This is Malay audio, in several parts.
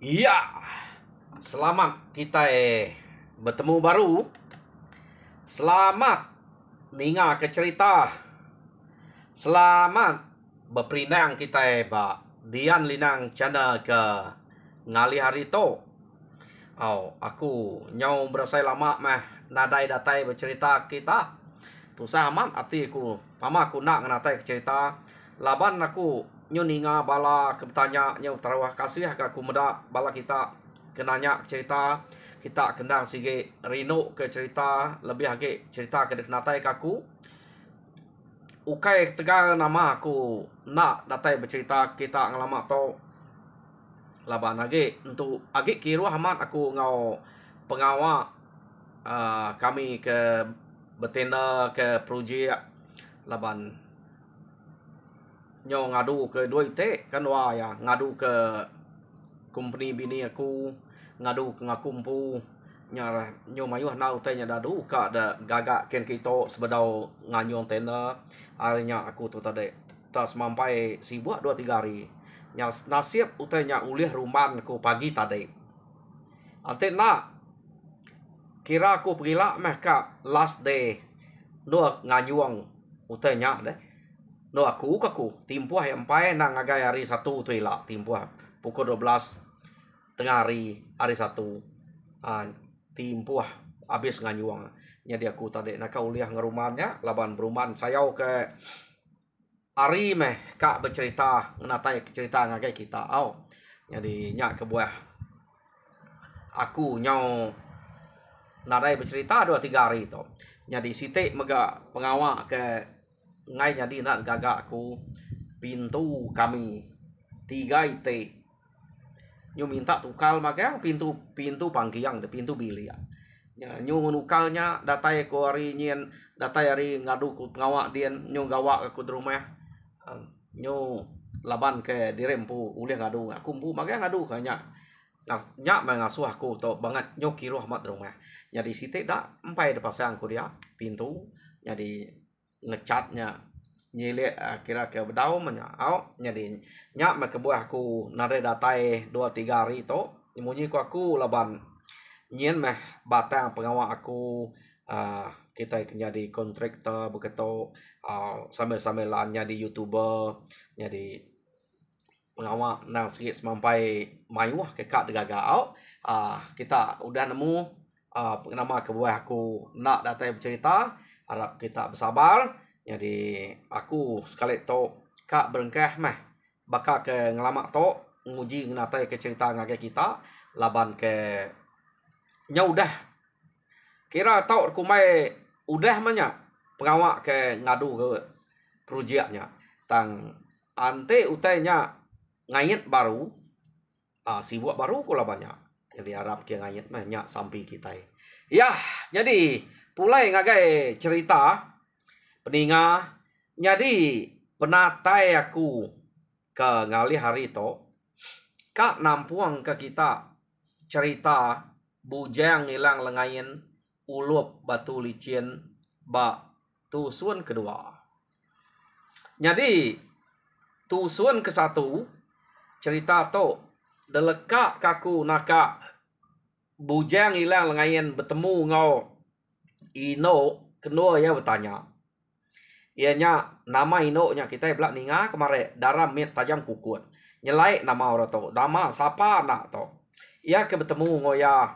Iya, selamat kita bertemu baru. Selamat ninga ke cerita. Selamat berperinang kita ba dian linang channel ke ngali hari to. Aku nyau berasai lama mah nadai datai bercerita kita. Tusah amat hatiku. Pama aku nak nganatai cerita. Laban aku ninga bala ke bertanya nyau tarawah kasih aku muda bala kita kenanya cerita kita kendang sige rino ke cerita lebih lagi cerita ke natai kaku ukai tegal nama aku nak datai bercerita kita ngelama to laban lagi untuk agi kiru amat aku ngau pengawal kami ke betenda ke projek laban nyo ngadu ke dua ite kan wah ya ngadu ke company bini aku ngadu ke ngakumpu nya nyo mayuh nau tanya dadu ka da gagak ken kito sebedau nganyong tenda harinya aku tu tadi tak semampai sibuk 2-3 hari nya nasib utanya ulih ruman ku pagi tadi ate nak kira aku pergi lah meh ka last day no nganyuang utanya deh no aku timpuah yang pai nang agai hari satu tu ila timpuah pukul 12 tengah hari satu timpuah habis nganyuang jadi aku tadi nak uliah ngerumahnya laban beruman sayau ke hari meh kak bercerita ngenatai cerita ngagai kita jadi nyak ke buah aku nyau nadai bercerita 2-3 hari tu jadi sitik mega pengawal ke ngai jadi nak gagak aku pintu kami 3 ite nyu minta tukal maka pintu panggiang de pintu bilik nyu menukalnya datai ko hari nyen datai hari ngadu ku pengawak dien nyu gawak aku di rumah nyu laban ke dirempu ulih ngadu aku mpu maka ngadu kanya nyak mengasuh aku to banget nyu kiro amat rumah jadi sitik dak empai de pasang ku dia pintu jadi ngecatnya nyilek kira ke bedau menya jadi nyak me kebuah aku nare datai 2-3 hari to munyi ku aku laban nyen meh batang pengawal aku kita jadi kontraktor begitu sambil-sambilannya di YouTuber jadi pengawal nang sikit semampai mayuh ke kak degagau kita udah nemu nama kebuah aku nak datai bercerita harap kita bersabar jadi aku sekali to kak berengkah meh bakal ke ngelamak to nguji ngenatai ke cerita ngage kita laban ke nya udah kira tau ku mai udah banyak pengawak ke ngadu ke projeknya tang ante utainya ngayet baru sibuk baru kula banyak jadi harap ke ngayet meh nya sampai kita ya jadi pulai ngagai cerita peninga jadi penatai aku ke ngali hari to kak nampuang ke kita cerita bujang hilang lengayen ulup batu licin ba tusun kedua jadi tusun ke satu cerita to deleka kaku naka bujang hilang lengayen bertemu ngau ino kedua ya bertanya ianya nama ino nya kita belak ninga kemare daram mit tajam kukut nyelai nama orang to nama siapa nak to ia ke bertemu ngoya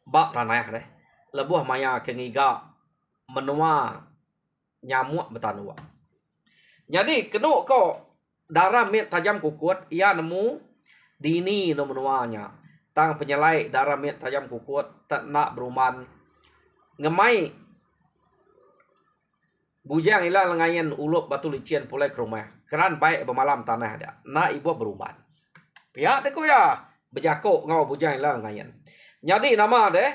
bak tanah deh lebuh maya ke ngiga menua nyamuk betanua jadi kenu ko daram mit tajam kukut ia nemu dini no menuanya tang penyelai daram mit tajam kukut tak nak beruman ngemai bujang ila lengayen ulup batu licin pulai ke rumah keran baik bermalam tanah ada na ibu beruman pihak deku ya berjakok ngau bujang ila lengayen jadi nama deh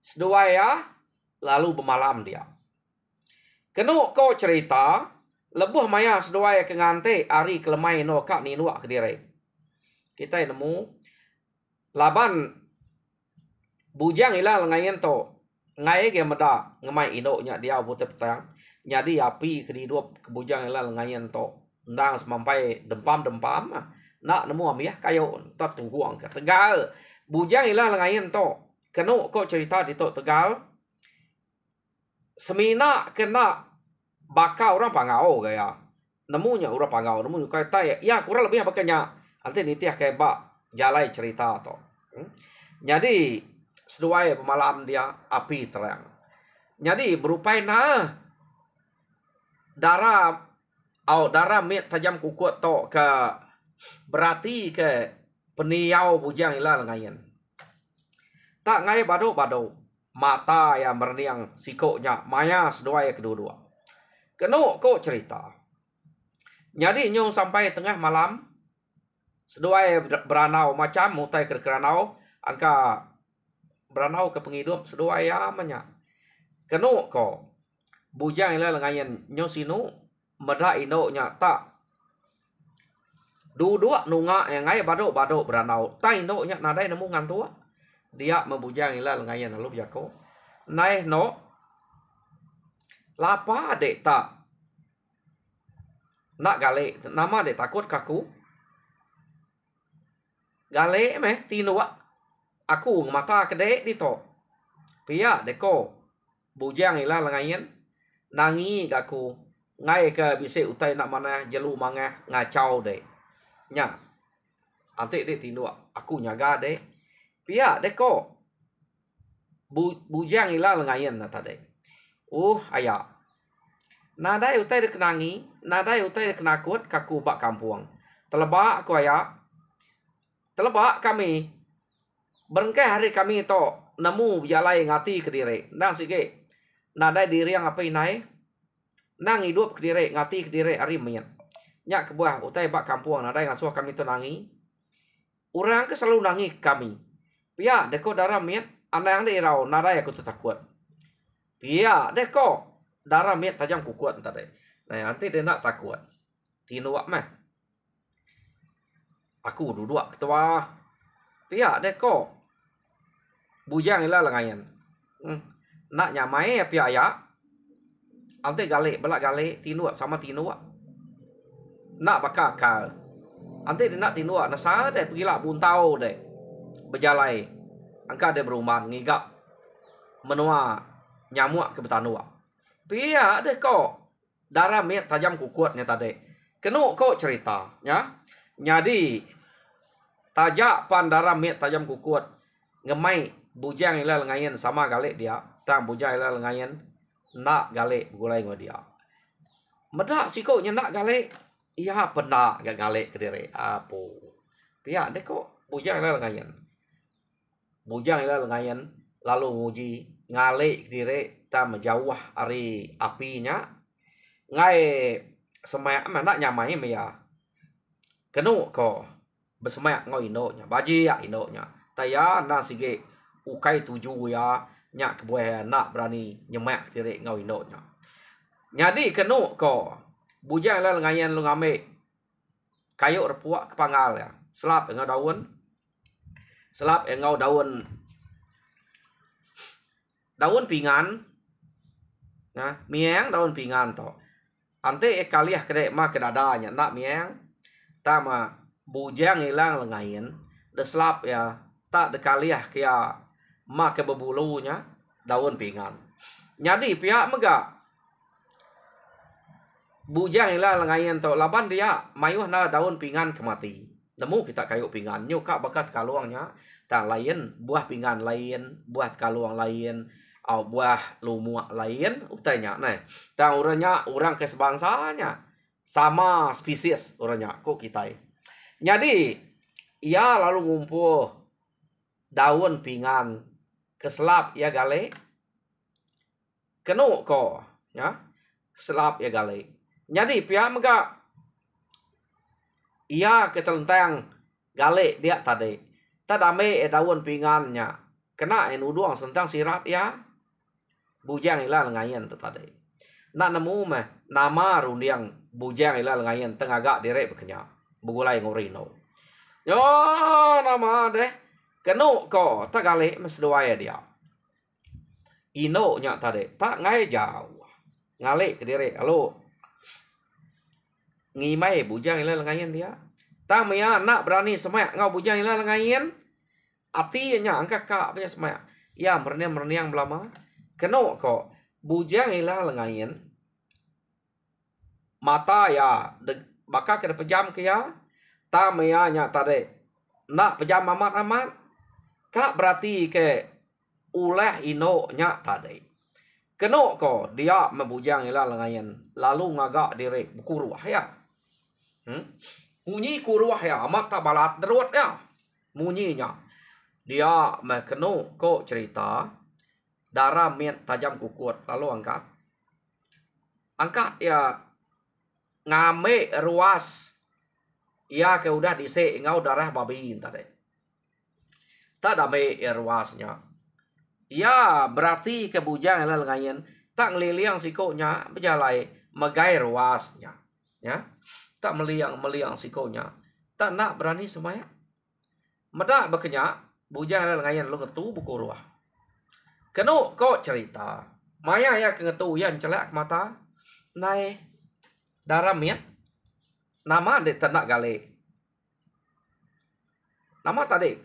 sedua ya lalu bermalam dia kenu ko cerita lebuh maya sedua ya ke ngante ari kelemai no kak ni nuak ke dire kita nemu laban bujang ila lengayen to ngai ge meda ngemai ino nya dia buta petang jadi api ke hidup kebujang ila lengayen to ndang semampai dempam nak nemu amiah kayo ta tungguang ke Tegal bujang ila langayan to keno ko cerita di to Tegal semina kena bakal orang pangau gaya nemunya orang pangau nemu kaya tai ya kurang lebih apa kenya nanti nitiah kayak bak jalai cerita to jadi seduai pemalam dia api terang jadi berupa darah met tajam kukut to ke berarti ke peniau bujang ila langayan tak ngai bado mata yang merniang sikoknya maya seduai kedua-dua keno ko cerita jadi nyong sampai tengah malam seduai beranau macam mutai ke keranau angka beranau ke penghidup seduai amanya keno ko bujang ila langayan nyong sinu meda ino nya tak dua nunga yang ngai bado beranau tai ino nya nadai nemu ngantua dia membujang ila langayan lalu jako nai no lapa dek tak nak gale nama dek takut kaku gale meh tinua aku mata kede dito pia deko bujang ila langayan nangi gaku ngai ke bise utai nak mana jelu manga ngacau de nya ante de tinua aku nyaga de pia deko bujang ila langayan na tade aya nadai utai de kenangi nadai utai de kenakut kaku bak kampung telebak aku aya telebak kami berengkai hari kami to nemu jalai ngati kedire nang sige nadai diri yang apa inai nang hidup kedire ngati kedire ari mian nya kebuah utai bak kampung nadai ngasuh kami to nangi orang ke selalu nangi kami pia deko darah mian anang de rau nadai aku tu takut pia deko darah mian tajam kukuat tadi nah nanti dia nak takut tinuak mah aku duduk ketua pia deko bujang ila langayan nak nyamai pia ya ante gale belak gale tinuak sama tinuak nak bakal ante dia nak tinuak nasa deh pergi lah buntau deh berjalai angka dia beruman ngigap menua nyamuk ke betanua pia deh kok darah miat tajam kukuatnya tadi kenu kok cerita ya jadi tajak pan darah miat tajam kukuat ngemai bujang ila lengayan sama gale dia tang bujang ila lengayan nak gale gulai ngo dia medak sikoknya nak gale iya pernah gak gale kedire apo pia deh kok bujang ila lengayan lalu nguji ngale kedire ta menjauh ari apinya ngai semak mana nyamai mea kenu ko besemak ngoi ino nya baji ya ino nya taya na sige ukai tuju ya nya kebuah nak berani nyemak kedire ngoi ino nya nyadi kenu ko bujang la ngayan lu ngame kayu repuak kepangal ya selap ngau daun pingan nah miang daun pingan to ante kaliah kede ma kedadanya nak miang tama bujang ilang lengayin deslap ya tak dekaliah kia ma ke bebulunya daun pingan nyadi pihak mega bujang ilang lengayin to laban dia mayuh na daun pingan kemati nemu kita kayu pingan nyuka bakat kaluangnya tak lain buah pingan lain buah kaluang lain buah lumua lain utanya nah tang urangnya orang ke sebangsanya sama spesies orangnya kok kita jadi ia lalu ngumpul daun pingan keselap ya gale kenu ko ya keselap ya gale jadi pihak mega ia ketelentang gale dia tadi tadame daun pingannya kena uduang sentang sirat ya bujang ila lengayan tu tadi nak nemu mah nama rundiang bujang ila lengayan tengaga direk bekenya bugulai ngorino yo nama deh kenu ko tak gale mesdoaya dia ino nya tadi tak ngai jauh ngale ke direk alo ngimai bujang ila lengayan dia Tang maya nak berani semak ngau bujang ila lengayen. Artinya angka kak punya semak. Ya merniang belama. Keno ko bujang ila lengayen. Mata ya bakal kena pejam ke ya. Tang maya nya tadi. Nak pejam amat. Kak berarti ke ulah ino nya tadi. Keno ko dia membujang ila lengayen. Lalu ngagak diri buku ruah ya. Munyi kuruah ya amat tak balat derut ya. Munyinya. Dia keno ko cerita. Darah miet tajam kukut. Lalu angkat. Angkat ya. Ngame ruas. Ya ke udah disek ngau darah babi tadi. Tak dame ruasnya. Ya berarti ke bujang ila lengayen. Tak ngeliliang sikonya. Berjalai megai ruasnya. Ya. Tak meliang sikonya. Tak nak berani semaya. Medak berkenyak. Bujang ila lengayen lu ngetu buku ruah. Keno kok cerita. Maya ya ke ngetu yan celak mata. Nai. Darah miat. Nama de tak nak gale. Nama tadi.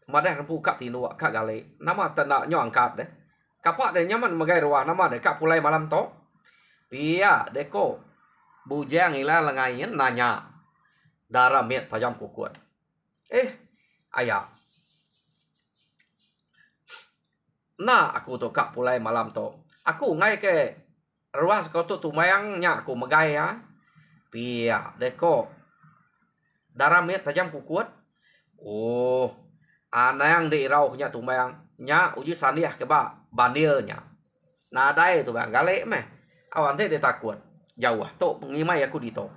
Madah rempu kak tinu kak gale. Nama tak nak nyong angkat deh. Kapak de nyaman megai ruah. Nama de kak pulai malam to. Pia deko. Bujang ila lengayen nanya. Darah miat tajam kukut. Ayah. Nah aku tu kak pulai malam tu. Aku ngai ke ruas kau tu mayangnya aku megai ya. Pia deko. Darah miat tajam kukut. Oh. Anang di rau nya tu mayang. Nya uji sandiah ke ba bandilnya. Nadai tu bang gale meh. Awan teh dia takut. Jauh tu ngimai aku di to.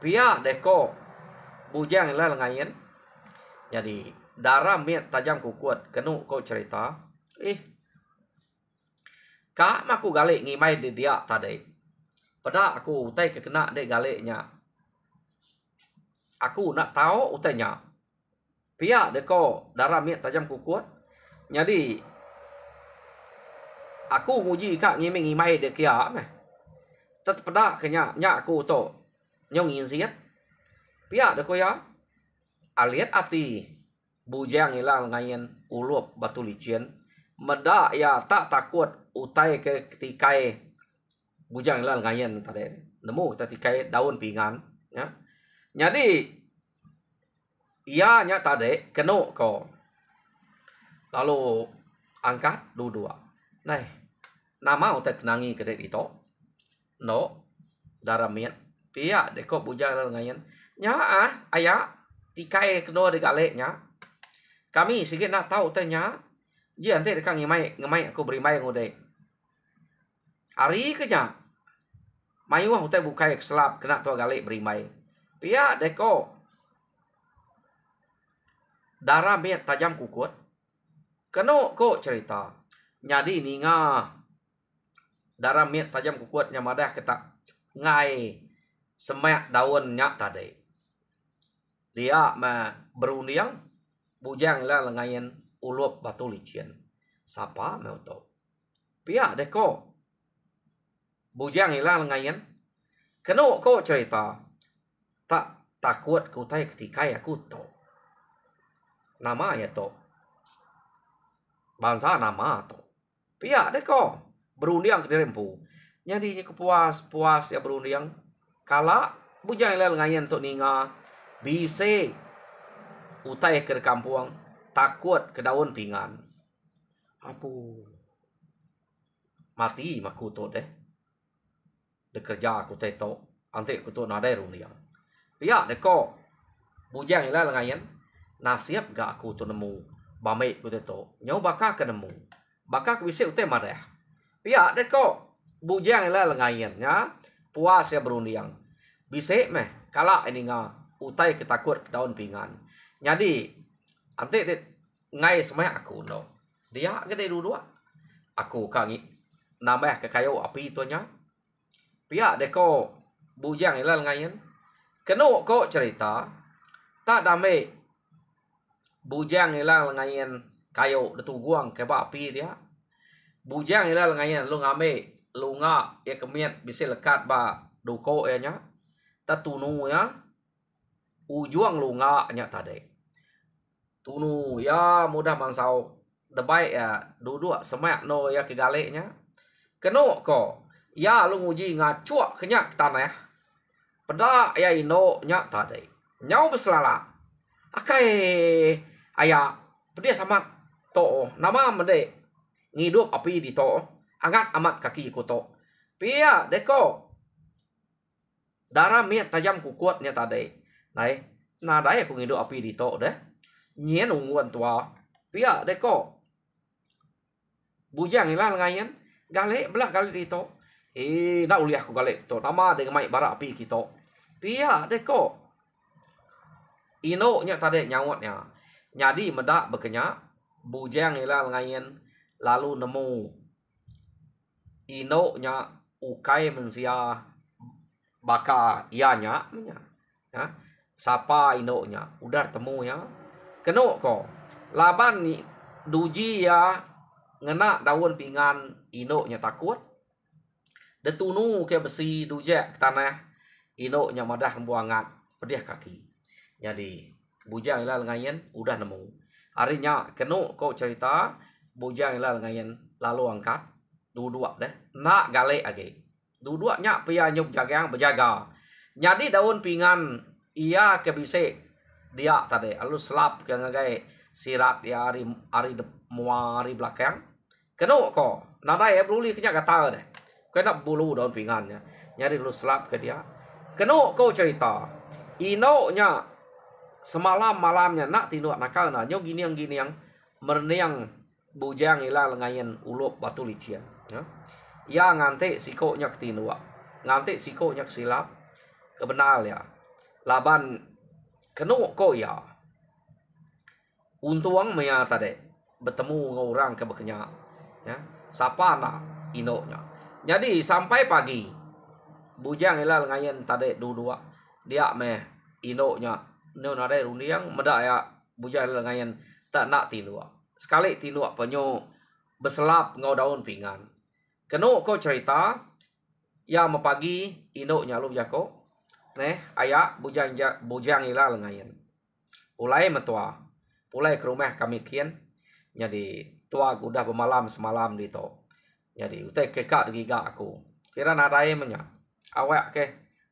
Pia deko. Bujang ila lengayen. Jadi darah miat tajam kukut. Kenu kau cerita. Kak aku gale ngimai di dia tadi. Pada aku utai kekena de gale nya. Aku nak tahu utainya. Pia deko darah miat tajam kukut. Jadi aku nguji kak ngimai de kia meh. Tet pada kenya nya aku to nyong insiat. Pia deko ya. Aliat ati bujang ila lengayen ulup batu licin. Meda ya tak takut utai ke ketikai bujang ila lengayen tadi. Nemu ketikai daun pingan ya. Jadi ia nya tadi keno ko. Lalu angkat dua-dua. Nah, nama utai kenangi kedek itu. No, darah miat. Pia deko bujang ila lengayen. Nya ayah tikai keno de gale nya. Kami sikit nak tahu tanya. Dia nanti dekat ngimai aku beri mai ngode. Ari keja. Mayu utai bukai selap kena tua gale beri mai. Pia deko. Darah miat tajam kukut. Keno ko cerita. Jadi ninga. Darah miat tajam kukut nya madah ketak ngai semak daun nya tadi. Dia berundiang bujang ila lengayen ulup batu licin. Sapa mau to. Pia deko. Bujang ila lengayen. Keno ko cerita. Tak takut ku tai ketika aku to. Nama ya to. Bangsa nama to. Pia deko. Berundiang ke dirempu. Jadi kepuas ya berundiang. Kala bujang ila lengayen to ninga. Bise utai ke kampung. Takut ke daun pingan. Apu. Mati maku to deh. De kerja aku teto. Ante aku to nadai rundiang. Pia deko. Bujang ila lengayen. Nasiap gak aku to nemu. Bame ku teto. Nyau baka ke nemu. Baka ke bise utai madah. Pia deko. Bujang ila lengayen ya. Puas ya berundiang. Bise meh. Kala ini nga. Utai ketakut daun pingan. Jadi. Ante de ngai semai aku no. Dia gede dua. Aku kangi. Nambah ke kayu api itunya. Pia deko. Bujang ila lengayen. Keno ko cerita. Tak dame. Bujang ila lengayen. Kayu detuguang ke api dia. Bujang ila lengayen. Lu ngame. Lu nga. Ya kemiat bisa lekat ba. Duko ya nya. Tak tunu ya. Ujuang lunga nya tade. Tunu ya mudah mansau debai ya duduk semak no ya ke galeknya. Keno ko ya lu nguji ngacuak kenyak tanah. Pada ya ino nya tade. Nyau beselala. Akai aya pedia sama to nama mede ngidup api di to angat amat kaki ku to. Pia deko darah miet tajam ku kuatnya tade. Nai na dai aku ngidup api di to deh. Nyien ungguan tua. Pia deko bujang ilang ngayen gale belak gale di to. Na uliah ku gale to nama de mai bara api kito. Pia deko ino nya tade nyawatnya. Nyadi medak bekenya bujang ilang ngayen lalu nemu ino nya ukai mensia baka ianya ya sapa ino nya udah temu ya keno ko laban ni duji ya ngena daun pingan ino nya takut detunu ke besi duje ke tanah ino nya madah buangat pedih kaki jadi bujang ilang ngayen udah nemu harinya keno ko cerita bujang ilang ngayen lalu angkat dua deh nak gale age dua nya pia nyuk jagang berjaga jadi daun pingan ia ke bise dia tadi lalu selap ke ngagai sirat ya hari muari belakang keno ko nada ya bruli kenya kata deh kena bulu daun pingannya nyari lu selap ke dia keno ko cerita ino nya semalam malamnya nak tindak nakal na nyo gini yang merniang bujang ilang ngayen ulup batu licin ya ya ngante siko nyak tinua ngante siko nyak silap kebenal ya laban kenu ko ya untuang maya tade bertemu ngorang ke bekenya ya sapa na ino nya jadi sampai pagi bujang ilang ngayen tade dua dia meh ino nya no nade rundiang medaya bujang ilang ngayen tak nak tinua sekali tinua penyo beselap ngau daun pingan keno ko cerita ya mapagi ino nyalu jako ayak bujang ila lengayen ulai metua ulai ke rumah kami kian jadi tua udah bermalam semalam di to jadi utai kekak giga aku kira nadai menya awak ke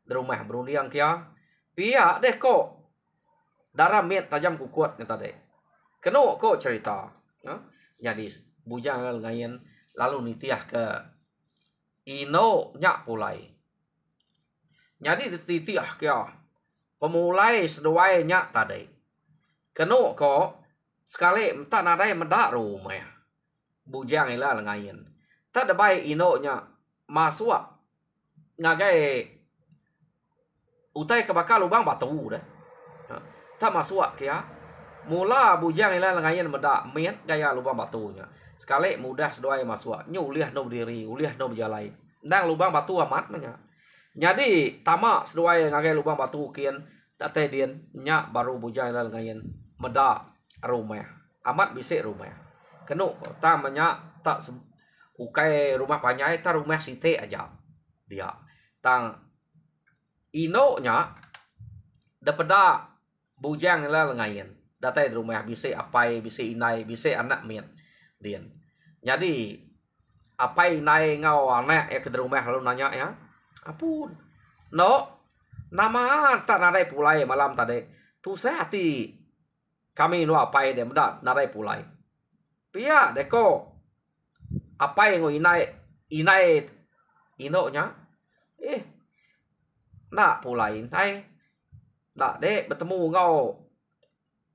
di rumah berundiang kia pia deh ko darah miet tajam kukuat ni tadi keno ko cerita jadi bujang ila lengayen lalu nitiah ke ino nyak pulai jadi titiah kia pemulai seduai nyak tadi keno ko sekali tak nadai medak rumah bujang ila lengayen tak debai ino nya masuk ngagai utai kebakal lubang batu dah tak masuk kia mula bujang ila lengayen medak miet gaya lubang batunya sekali mudah seduai masuk nyuliah no berdiri uliah no berjalai ndang lubang batu amat menya jadi tama seduai ngagai lubang batu kian date dien nya baru bujang ila lengayen medak rumah amat bisik rumah kenu ta menya tak ukai rumah panyai ta rumah site aja dia tang ino nya dapeda bujang ila lengayen date rumah bisik apai bisik inai bisik anak miet dien jadi apa inai ngau anak ya ke rumah lalu nanya ya apun no nama tak nadai pulai malam tadi tu saya hati kami nu apa dia muda nadai pulai pia deko apa yang inai ino nya nak pulai inai nak dek bertemu ngau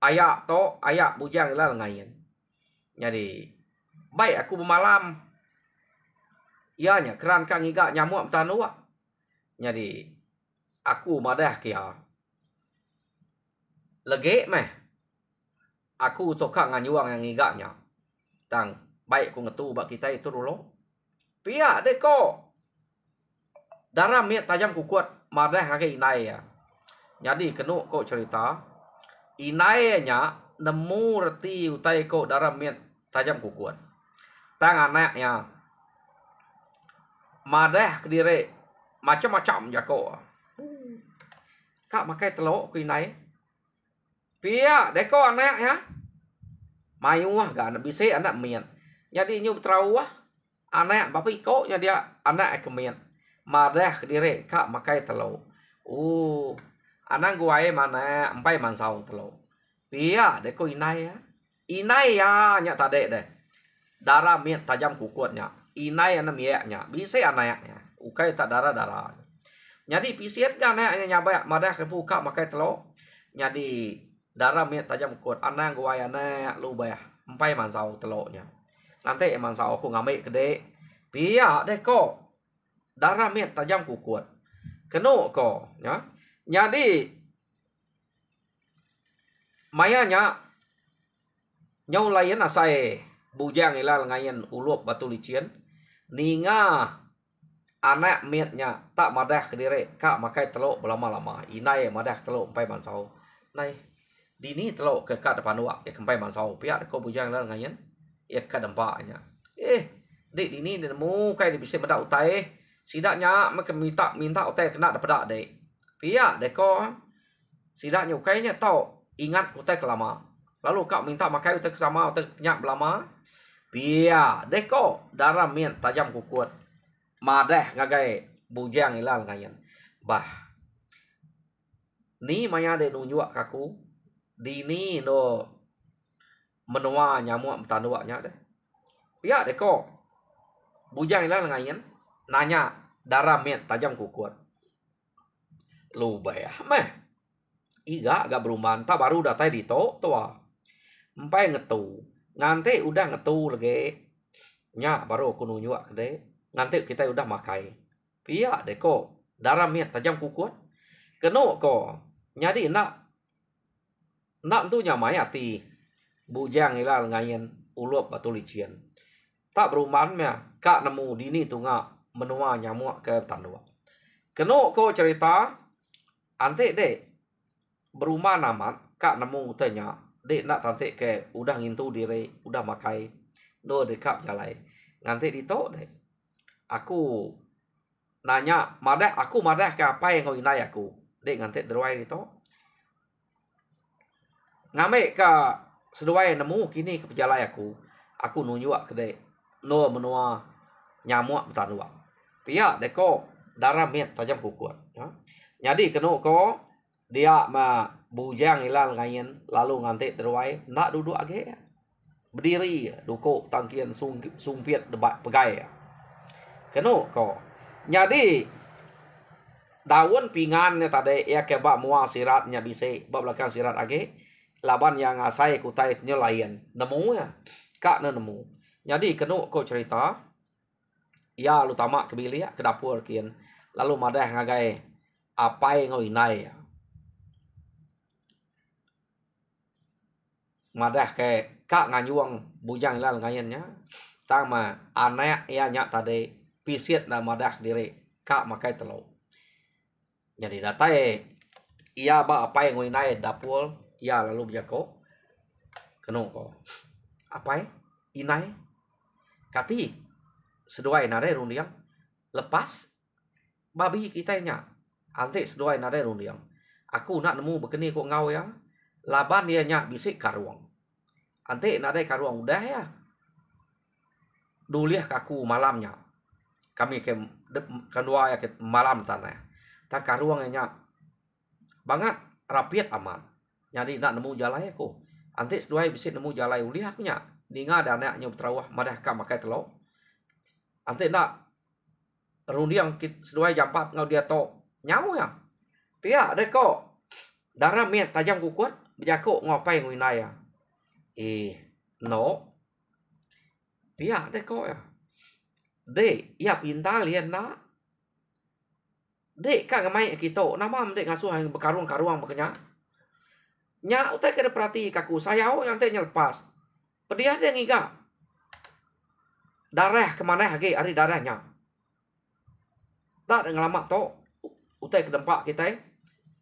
ayak to ayak bujang ila ngayen jadi baik aku bermalam ianya keran kang iga nyamuk tanua jadi aku madah kia lege meh aku toka nganyuang yang iganya tang baik ku ngetu bak kita itu dulu pia deko darah miet tajam kukuat madah kaki inai ya jadi kenu kok cerita inai nya nemu reti utai ko darah miet tajam kukuat tang anaknya madah kedire macam-macam jako kak makai telok ku inai Pia deko anak ya. Mayuah ga anak bise anak mian. Jadi nyu trawah anak bapa iko nya dia anak kemian. Madah kedire kak makai telo. Anang guae mana empai mansau telo. Pia deko inai ya. Inai ya nya tade deh. Darah mian tajam kukuatnya. Inai anak miaknya. Bise anaknya. Ukai tak darah. Jadi pisiat kan anaknya nyabak madah kebuka makai telo. Jadi darah mian tajam kuat. Anang guae anak lu bayah. Empai mansau teloknya. Nanti mansau aku ngambil gede. Pia deko. Darah mian tajam kukuat. Keno ko ya. Jadi mayanya nyau layan asai bujang ilal ngayan ulup batu licin ninga anak miatnya tak madah kedire kak makai telok belama-lama inai madah telok empai mansau nai dini telok ke kat depan wak ya empai mansau pihak ko bujang ilal ngayan ya kat dempaknya dek dini nemu kai bisa medak utai sidaknya mereka minta utai kena dapat dek pihak deko sidaknya kayaknya tahu ingat utai kelama lalu kau minta makai utai kesama utai kenyak belama pia deko darah mian tajam kukuat madah ngagai bujang ilal ngayan bah ni maya de nunjuk kaku dini no menua nyamuk tanuaknya deh pia deko bujang ilal ngayan nanya darah mian tajam kukuat lu bayah meh iga agak berumbanta baru datai di to tua empai ngetu nanti udah ngetu lagi nya baru aku nunjuk gede nanti kita udah makai pia deko darah miat tajam kukuat keno ko nyadi nak tu nyamai ati bujang ilal ngayen ulup batu licin tak berumbanya kak nemu dini tunga menua nyamuk ke tandua keno ko cerita ante dek berumah namat kak nemu tanya dek nak tante ke udah ngintu diri udah makai do dekap jalai nganti dito dek aku nanya aku madah ke apa yang kau inai aku dek nganti derwai dito ngame ka seduai nemu kini ke pejalai aku nunjuk ke dek no menua nyamuk betanua pihak deko darah miat tajam kukuat ya. Jadi keno ko dia ma bujang ilal ngayen lalu nganti terwai nak duduk age berdiri dukuk tangkian sumpiat debat pegai keno ko jadi daun pingan tadi ya ke bak mua siratnya bisa bak belakang sirat age laban yang ngasai kutai nyelayan nemu ya kak nemu jadi keno ko cerita ya lu tamak ke bilik ke dapur kian lalu madah ngagai apa yang ngoi nai madah ke kak nganyuang bujang ilal ngayennya tama anak ya nyak tadi pisiat na madah diri kak makai telo jadi datai ia ba apa yang ngoi nai dapur ya lalu bijako keno ko apa inai kati seduai nare rundiang lepas babi kita nya ante seduai nare rundiang aku nak nemu begini kok ngau ya laban dia nyak bisik karuang ante nare karuang udah ya duliah kaku malamnya kami ke kedua ya ke malam tanah tak karuang nyak banget rapiat aman jadi nak nemu jalai aku ante seduai bisik nemu jalai uliah aku nyak dinga ada anaknya terawah madah ka makai telo ante nak rundiang seduai jampat ngau dia to nyau ya pia deko darah miat tajam kukuat bijako ngopai nguinai ya no pia deko ya de ya pintal ya na de ka ngamai kito nama de ngasuh yang berkaruang bekenya nya utai kada perhati kaku sayau yang teh nyelepas pediah dia ngiga darah kemana lagi hari darahnya tak ngelamak to utai ke dempak kita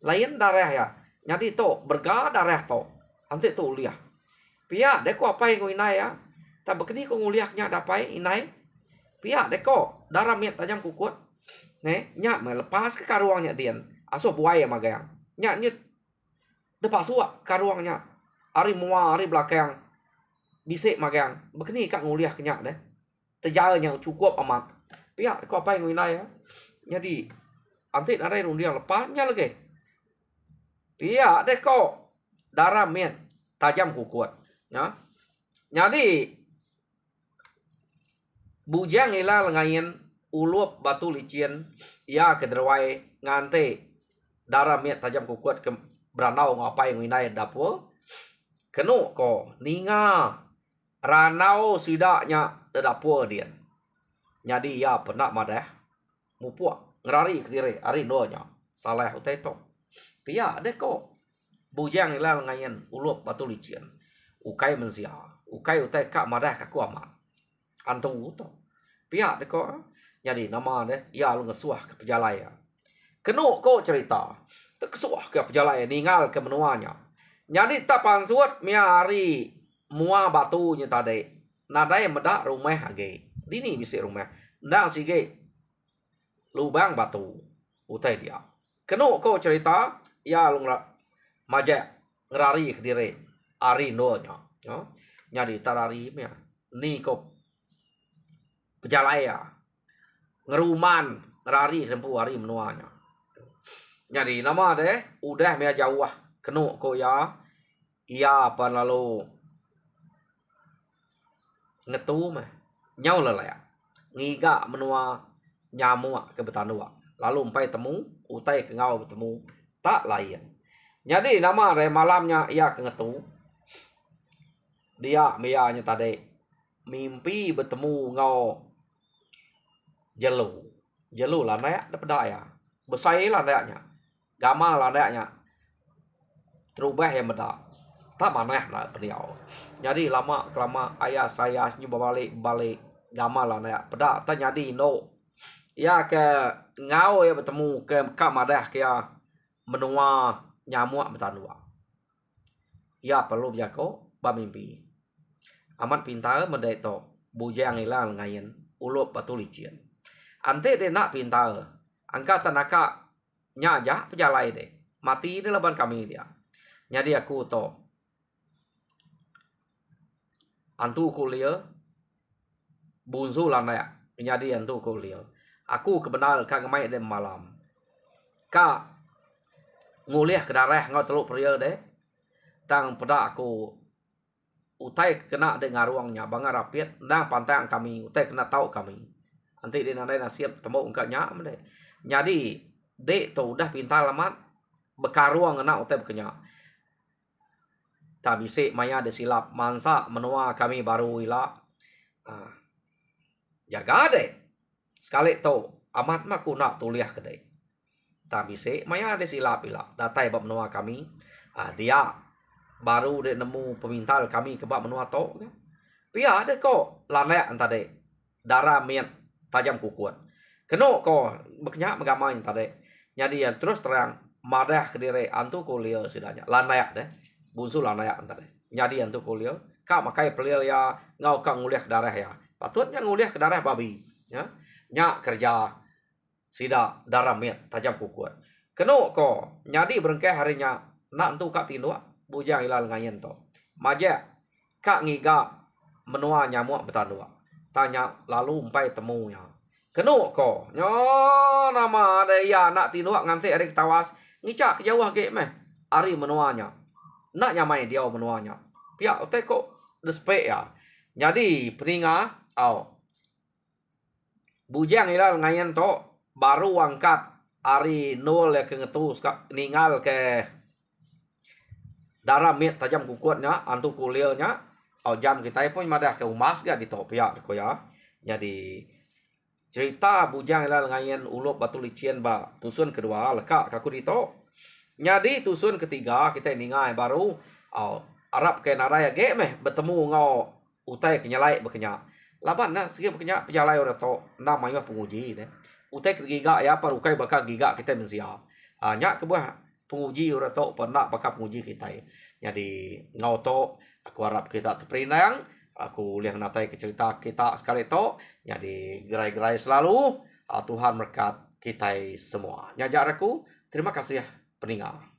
lain darah ya jadi to berga darah to nanti to uliah pia deko apa yang inai ya tak begini ko nguliahnya dapai inai pia deko darah miat tajam kukut ne nyak melepas ke karuangnya dian asuh buaya magayang nyak nyut Depak suak karuangnya. Ari mua, ari belakang. Bisik magang. Begini kak nguliah kenyak deh. Terjalanya cukup amat. Pihak kau apa yang winai ya. Jadi, antik ada yang undiang lepasnya lagi. Pihak deh kau. Darah mian. Tajam kuat. Ya. Jadi, bujang ila ngayin ulup batu licin. Ya kederwai ngante. Darah mian tajam kuat ke beranau ngapai yang winai dapur. Kenu ko ninga ranau sidaknya dapur dia. Jadi ya pernah madah mupuak ngerari ke diri ari doanya salah utai to. Pia deh ko bujang ilal ngayen ulup batu licin. Ukai mensia, ukai utai kak madah kaku amat. Antung uto. Pia deh ko jadi nama deh ya lu ngesuah ke pejalaya. Kenu ko cerita terkesuah ke pejalaya ningal ke menuanya. Jadi tak pansuat miari mua batunya tadi. Nadai medak rumah age. Dini bisa rumah. Ndak sige lubang batu. Utai dia. Kenu ko cerita ya lu majak ngerari ke diri. Ari nonya. Jadi tarari mia. Ni ko pejalaya. Ngeruman ngerari tempu hari menuanya. Jadi nama deh udah mia jauh. Kenu ko ya. Iya apa lalu ngetu mah nyau lelaya ngiga menua nyamuk ke betanua lalu empai temu utai ke ngau bertemu tak lain jadi nama re malamnya ia ke ngetu dia mianya tadi mimpi bertemu ngau jelu lah naik dapat daya besai lah dayanya gama lah dayanya terubah yang bedak tak maneh lah beliau. Jadi lama kelama ayah saya nyoba balik gamal lah ya. Pedak tak jadi no. Ya ke ngau ya bertemu ke kak madah ke menua nyamuk betanua. Ya perlu jako ba mimpi. Amat pintar mendai to bujang ilang ngayen ulup batu licin. Ante de nak pintar. Angka tanaka nyaja pejalai de. Mati di leban kami dia. Jadi aku to antu kuliah bunzu lah ya jadi antu kuliah aku kebenar kak ngemai dem malam kak nguliah ke darah ngau teluk pria deh tang pada aku utai kena dengan ruangnya bangar rapiat nang pantang kami utai kena tahu kami nanti dia nanti nasib temu engkaknya deh jadi dek tu udah pintar lamat bekaruang kena utai bekenya tak bisa maya desilap mansa menua kami baru ila jaga deh sekali tu amat mak ku nak tuliah kedai tak bisa maya desilap ila datai bab menua kami dia baru dia nemu pemintal kami ke bab menua to pia ada ko lanek antade darah mian tajam kukuat keno ko beknya megamai tadi jadi yang terus terang madah kediri antu kuliah sidanya lanek deh bunsul lah nayak entar nyadi antu kuliah kak makai pelil ya ngau kang nguliah ke darah ya patutnya nguliah ke darah babi ya nyak kerja sida darah miat tajam kukuat kenu ko nyadi berengkeh harinya nak entu kak tindua bujang ilal ngayen to maja kak ngiga menua nyamuk betanua tanya lalu empai temunya kenu ko nyo nama ada ya nak tindua nganti ari tawas ngicak ke jauh ge meh ari menuanya nak nyamai dia menuanya pihak otak kok despe ya jadi peringa bujang ilal ngayen to baru angkat ari nol ya ke ngetus ningal ke darah mit tajam kukuatnya antu kuliahnya jam kita pun madah ke umas gak di to pihak ko ya jadi cerita bujang ilal ngayen ulup batu licin ba tusun kedua lekak kaku di to jadi tusun ketiga kita ningai baru Arab ke naraya ge meh bertemu ngau utai kenyalai bekenya laban na segi bekenya pejalai ora to na mayu penguji deh utai kegiga ya par ukai bakal giga kita mensia nya ke buah penguji ora to pernah bakal penguji kita jadi ngau to aku harap kita terperinang aku lihat natai ke cerita kita sekali to jadi gerai-gerai selalu Tuhan berkat kita semua nyajar aku terima kasih ya peninggal